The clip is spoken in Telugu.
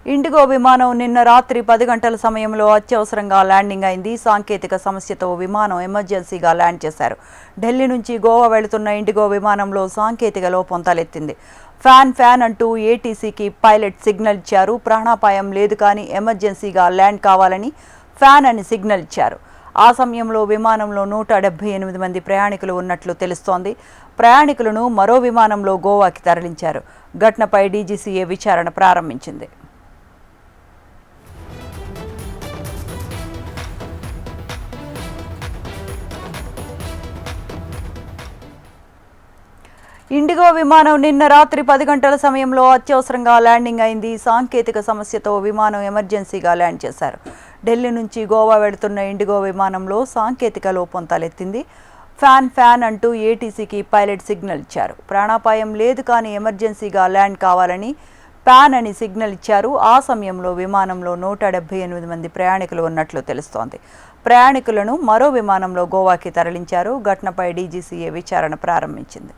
ఇండిగో విమానం నిన్న రాత్రి 10 గంటల సమయంలో అత్యవసరంగా ల్యాండింగ్ అయింది. సాంకేతిక సమస్యతో విమానం ఎమర్జెన్సీగా ల్యాండ్ చేశారు. ఢిల్లీ నుంచి గోవా వెళుతున్న ఇండిగో విమానంలో సాంకేతిక లోపం తలెత్తింది. ఫ్యాన్ అంటూ ఏటీసీకి పైలట్ సిగ్నల్ ఇచ్చారు. ప్రాణాపాయం లేదు కానీ ఎమర్జెన్సీగా ల్యాండ్ కావాలని ఫ్యాన్ అని సిగ్నల్ ఇచ్చారు. ఆ సమయంలో విమానంలో 178 మంది ప్రయాణికులు ఉన్నట్లు తెలుస్తోంది. ప్రయాణికులను మరో విమానంలో గోవాకి తరలించారు. ఘటనపై డీజీసీఏ విచారణ ప్రారంభించింది. ఇండిగో విమానం నిన్న రాత్రి 10 గంటల సమయంలో అత్యవసరంగా ల్యాండింగ్ అయింది. సాంకేతిక సమస్యతో విమానం ఎమర్జెన్సీగా ల్యాండ్ చేశారు. ఢిల్లీ నుంచి గోవా వెళుతున్న ఇండిగో విమానంలో సాంకేతిక లోపం తలెత్తింది. ఫ్యాన్ అంటూ ఏటీసీకి పైలట్ సిగ్నల్ ఇచ్చారు. ప్రాణాపాయం లేదు కానీ ఎమర్జెన్సీగా ల్యాండ్ కావాలని ప్యాన్ అని సిగ్నల్ ఇచ్చారు. ఆ సమయంలో విమానంలో 178 మంది ప్రయాణికులు ఉన్నట్లు తెలుస్తోంది. ప్రయాణికులను మరో విమానంలో గోవాకి తరలించారు. ఘటనపై డీజీసీఏ విచారణ ప్రారంభించింది.